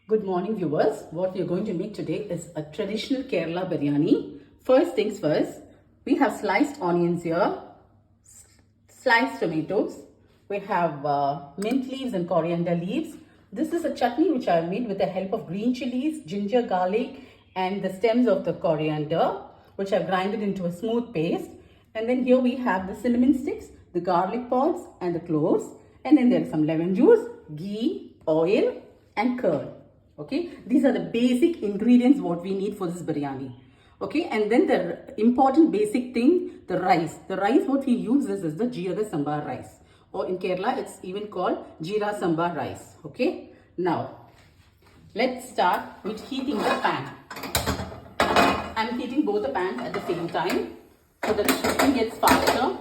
Good morning viewers. What we are going to make today is a traditional Kerala biryani. First things first, we have sliced onions here, sliced tomatoes. We have mint leaves and coriander leaves. This is a chutney which I have made with the help of green chilies, ginger, garlic and the stems of the coriander which I've grinded into a smooth paste. And then here we have the cinnamon sticks, the garlic pods and the cloves. And then there's some lemon juice, ghee, oil and curd. Okay, these are the basic ingredients what we need for this biryani. Okay, and then the important basic thing, the rice. The rice what we use is the Jeera Sambar rice, or in Kerala it's even called Jeera Sambar rice. Okay, now let's start with heating the pan. I'm heating both the pans at the same time so that the cooking gets faster.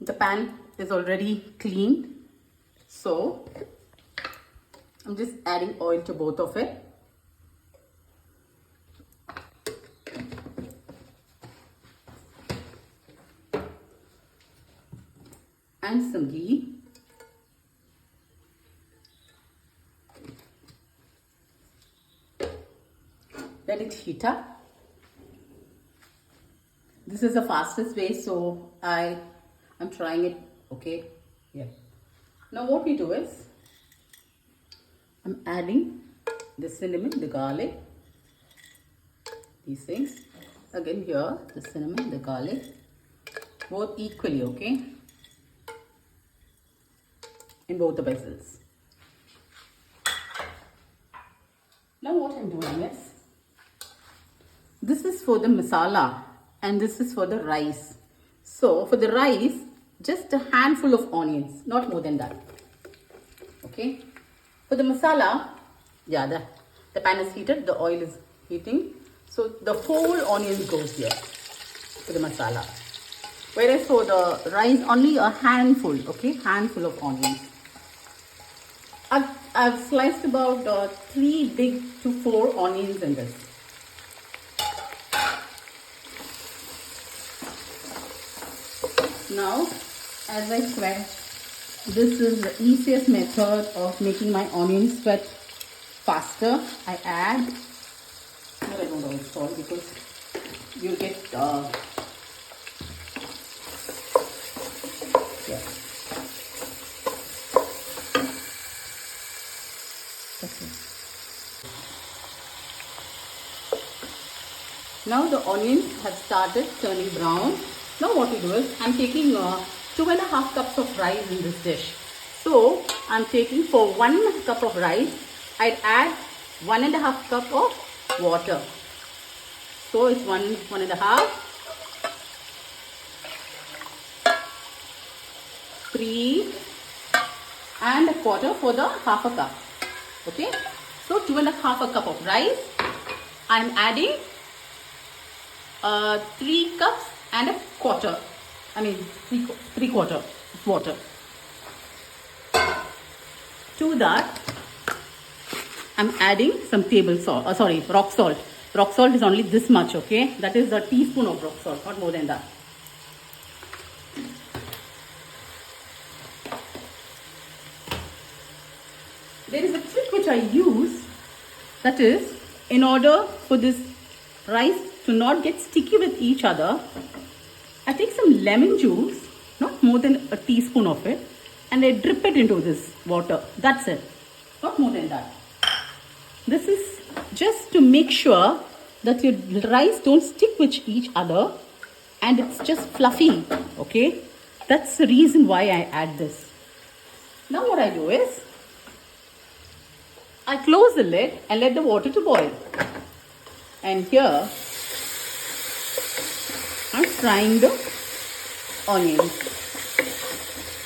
The pan is already cleaned, so I'm just adding oil to both of it. And some ghee. Let it heat up. This is the fastest way, so I'm trying it. Okay, yeah. Now what we do is, I'm adding the cinnamon, the garlic, these things. Again here, the cinnamon, the garlic, both equally, okay, in both the vessels. Now what I'm doing is, this is for the masala and this is for the rice. So for the rice, just a handful of onions, not more than that. Okay. For the masala, yeah, the pan is heated, the oil is heating. So the whole onion goes here for the masala. Whereas for the rice, only a handful, okay, handful of onions. I've sliced about 3 big to 4 onions in this. Now, as I sweat, this is the easiest method of making my onions sweat faster. I add, no, I don't know it's called because you get, yeah. Okay. Now the onions have started turning brown. Now what we do is, I'm taking 2.5 cups of rice in this dish. So I'm taking, for 1 cup of rice, I'd add 1.5 cup of water. So it's 1.5, 3 and a quarter for the half a cup. Okay, so 2.5 cup of rice. I'm adding 3 cups and a quarter, I mean 3/4 of water. To that, I'm adding some table salt, rock salt. Rock salt is only this much, okay? That is a teaspoon of rock salt, not more than that. There is a trick which I use, that is, in order for this rice to not get sticky with each other, I take some lemon juice, not more than a teaspoon of it, and I drip it into this water. That's it, not more than that. This is just to make sure that your rice don't stick with each other and it's just fluffy, okay? That's the reason why I add this. Now what I do is, I close the lid and let the water to boil. And here, I'm frying the onions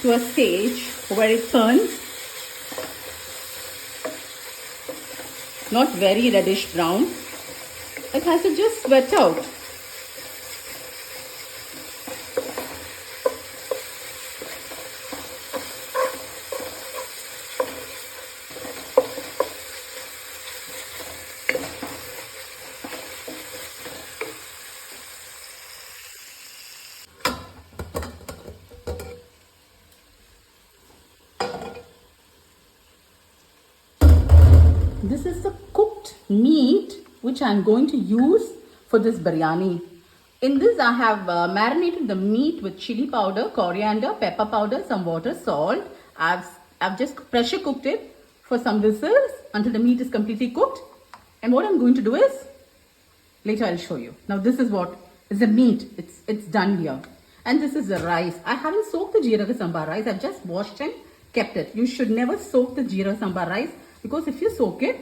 to a stage where it turns not very reddish brown. It has to just sweat out. this is the cooked meat which I'm going to use for this biryani. In this, I have marinated the meat with chili powder, coriander, pepper powder, some water, salt. I've just pressure cooked it for some whistles until the meat is completely cooked. And what I'm going to do is, later I'll show you. Now this is what is the meat. It's done here. And this is the rice. I haven't soaked the jeera sambar rice. I've just washed and kept it. You should never soak the jeera sambar rice, because if you soak it,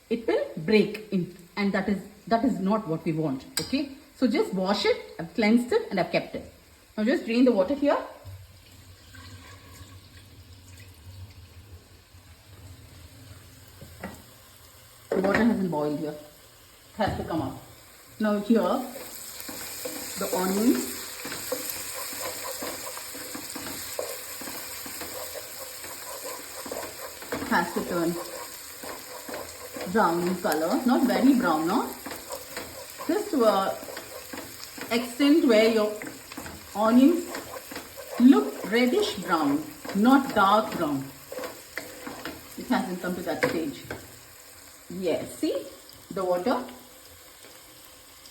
it will break in, and that is not what we want. Okay, so just wash it. I've cleansed it and I've kept it. Now just drain the water here. The water hasn't boiled here. It has to come up. Now here, the onions. Has to turn brown in color, not very brown, no? Just to an extent where your onions look reddish brown, not dark brown. It hasn't come to that stage. Yes, see the water?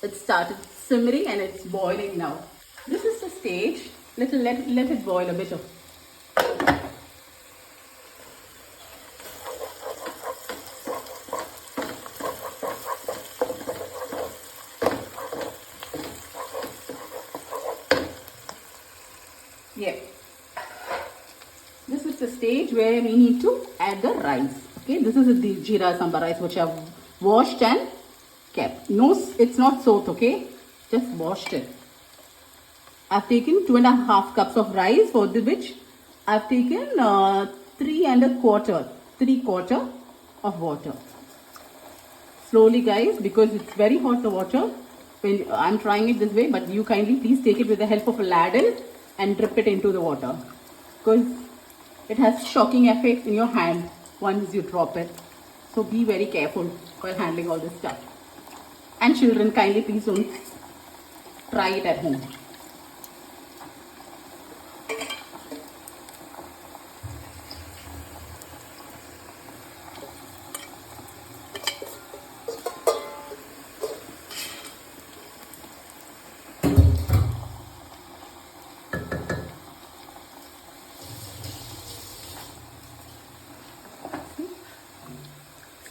It started simmering and it's boiling now. This is the stage. Let it boil a bit of. Yeah, this is the stage where we need to add the rice. Okay, this is the jeera sambar rice which I've washed and kept. No, it's not soaked. Okay, just washed it. I've taken 2.5 cups of rice, for which I've taken 3/4 of water. Slowly, guys, because it's very hot, the water. When I'm trying it this way, but you kindly please take it with the help of a ladle and drip it into the water, because it has shocking effect in your hand once you drop it. So be very careful while handling all this stuff. And children, kindly please don't try it at home.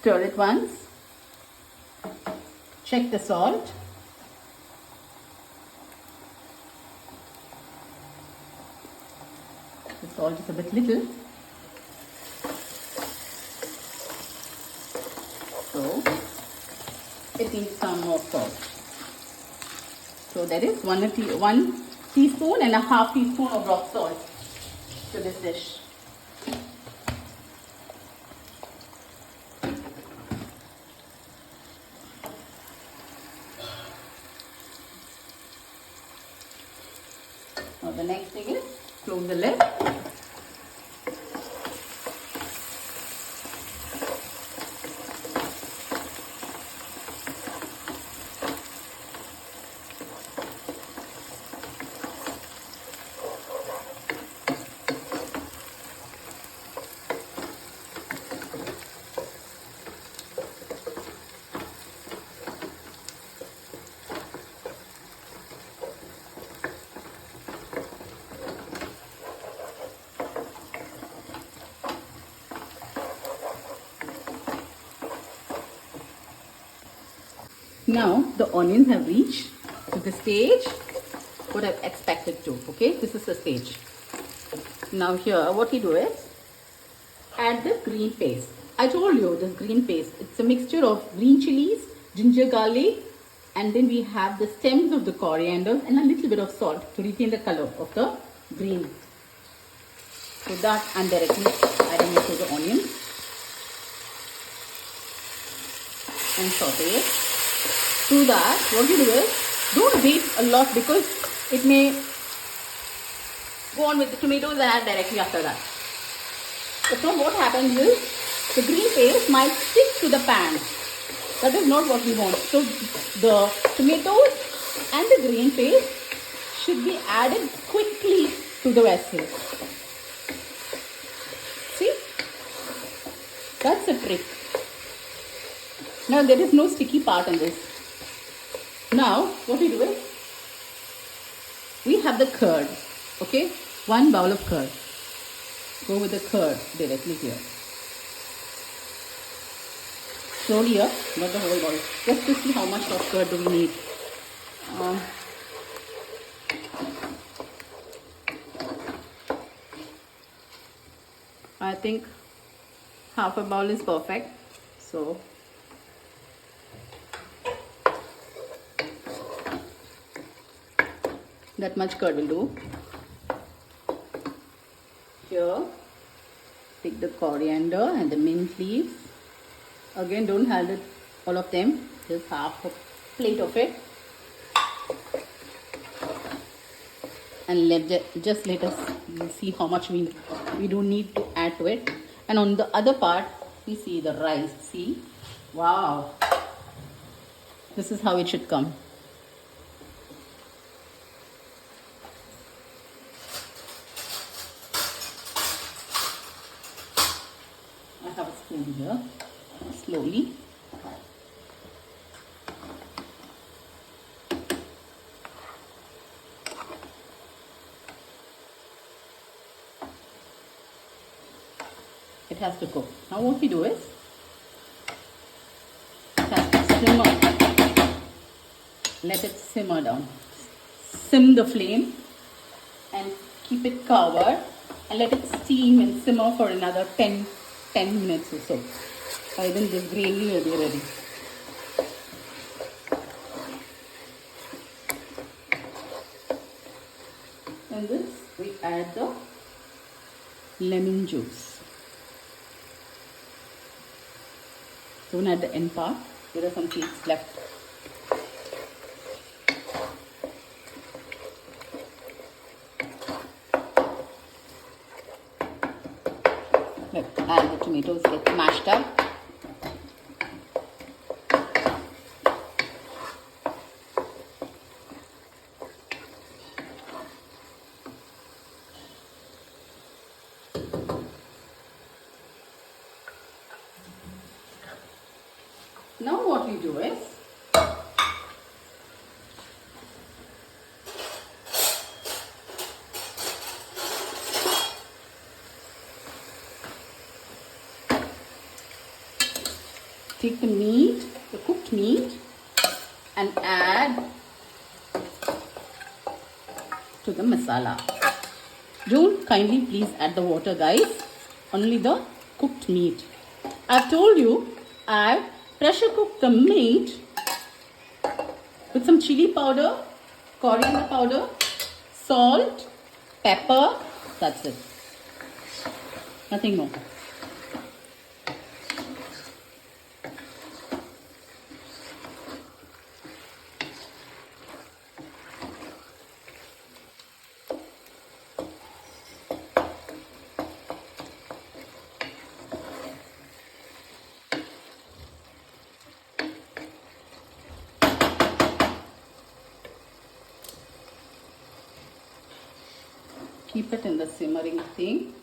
Stir it once. Check the salt. The salt is a bit little. So it needs some more salt. So there is 1 teaspoon and a half teaspoon of rock salt to this dish. Now the next thing is close the lid. Now the onions have reached to the stage what I've expected to. Okay, this is the stage. Now here what we do is add the green paste. I told you this green paste, it's a mixture of green chilies, ginger garlic, and then we have the stems of the coriander and a little bit of salt to retain the color of the green. So that I'm directly adding it to the onion and saute it. Do that, what you do is, don't wait a lot, because it may go on with the tomatoes and add directly after that. But now what happens is, the green paste might stick to the pan. That is not what we want. So the tomatoes and the green paste should be added quickly to the vessel. See? That's the trick. Now there is no sticky part in this. Now what we do is, we have the curd. Okay, 1 bowl of curd. Go with the curd directly here. Slowly up, not the whole bowl. Just to see how much of curd do we need. I think half a bowl is perfect. So that much curd will do. Here, take the coriander and the mint leaves. Again, don't have it all of them. Just half a plate of it. And just let us see how much we don't need to add to it. And on the other part, we see the rice. See, wow, this is how it should come. I have a spoon here. Slowly. It has to cook. Now what we do is, it has to simmer. Let it simmer down. Sim the flame and keep it covered and let it steam and simmer for another 10 minutes or so. And then this gravy will be ready. And this, we add the lemon juice. Don't add the end part. There are some seeds left. And the tomatoes get mashed up. Now what we do is, take the meat, the cooked meat, and add to the masala. Don't kindly please add the water, guys. Only the cooked meat. I've told you, I've pressure cooked the meat with some chili powder, coriander powder, salt, pepper. That's it. Nothing more. Keep it in the simmering thing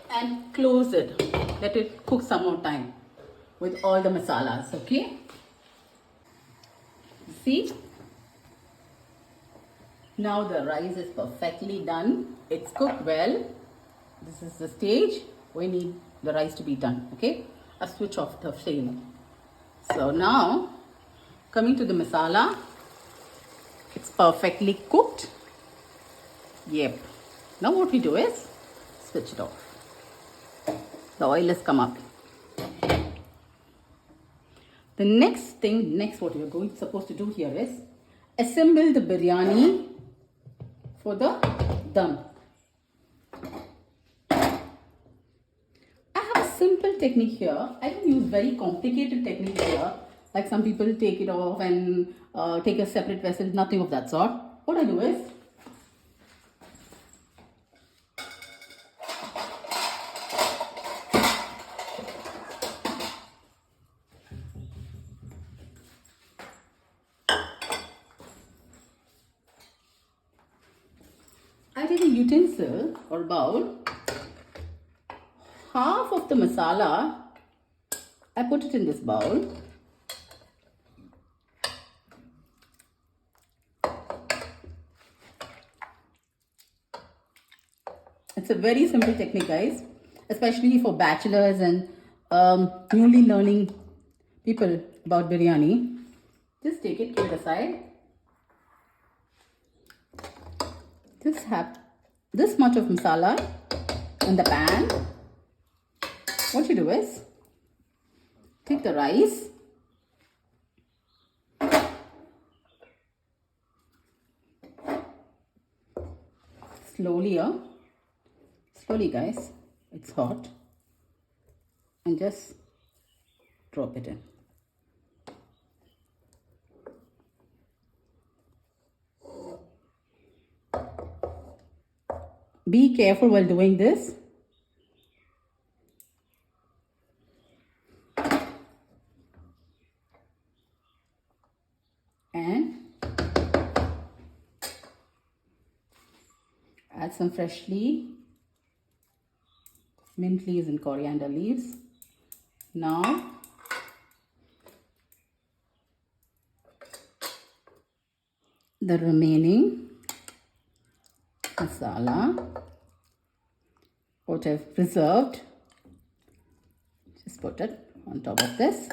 and close it. Let it cook some more time with all the masalas. Okay, see, now the rice is perfectly done. It's cooked well. This is the stage we need the rice to be done. Okay, I'll switch off the flame. So now coming to the masala, it's perfectly cooked. Yep. Now what we do is switch it off. The oil has come up. The next what we are supposed to do here is assemble the biryani for the dum. I have a simple technique here. I don't use very complicated technique here. Like some people take it off and take a separate vessel. Nothing of that sort. What I do is, I take a utensil or bowl, half of the masala, I put it in this bowl. It's a very simple technique, guys, especially for bachelors and newly learning people about biryani. Just take it, keep it aside. Just have this much of masala in the pan. What you do is take the rice, slowly guys, it's hot, and just drop it in. Be careful while doing this. And add some freshly mint leaves and coriander leaves. Now the remaining masala, what I've preserved, just put it on top of this.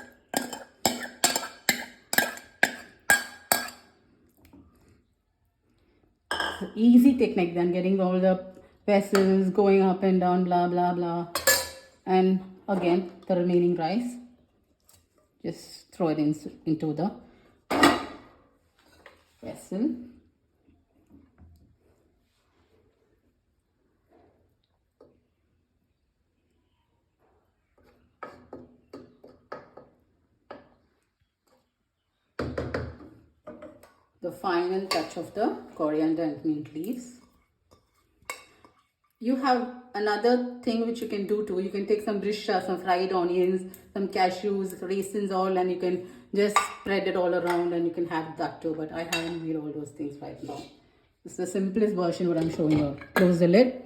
So easy technique than getting all the vessels going up and down, blah blah blah. And again, the remaining rice, just throw it into the vessel. The final touch of the coriander and mint leaves. You have another thing which you can do too. You can take some brisha, some fried onions, some cashews, raisins, all, and you can just spread it all around and you can have that too. But I haven't made all those things right now. This is the simplest version what I'm showing you. Close the lid.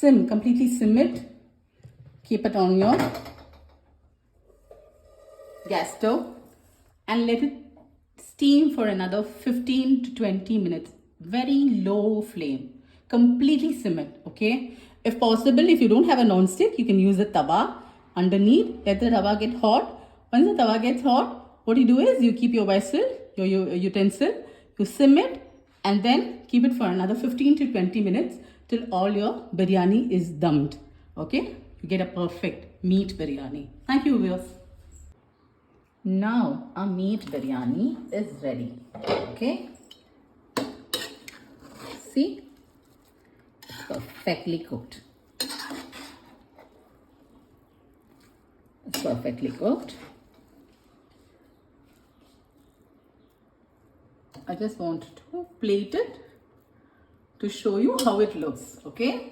Completely sim it. Keep it on your gas stove and let it steam for another 15 to 20 minutes. Very low flame. Completely sim it, okay? If possible, if you don't have a non-stick, you can use a tawa underneath. Let the tawa get hot. Once the tawa gets hot, what you do is you keep your vessel, your utensil, you sim it and then keep it for another 15 to 20 minutes till all your biryani is dumped, okay? You get a perfect meat biryani. Thank you, viewers. Now our meat biryani is ready, okay? See, it's perfectly cooked. It's perfectly cooked. I just want to plate it to show you how it looks, okay?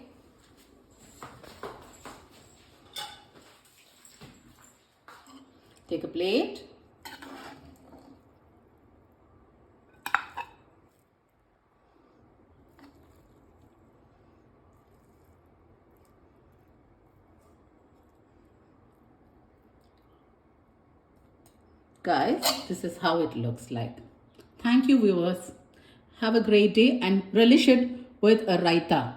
Take a plate. Guys, this is how it looks like. Thank you, viewers. Have a great day and relish it with a raita.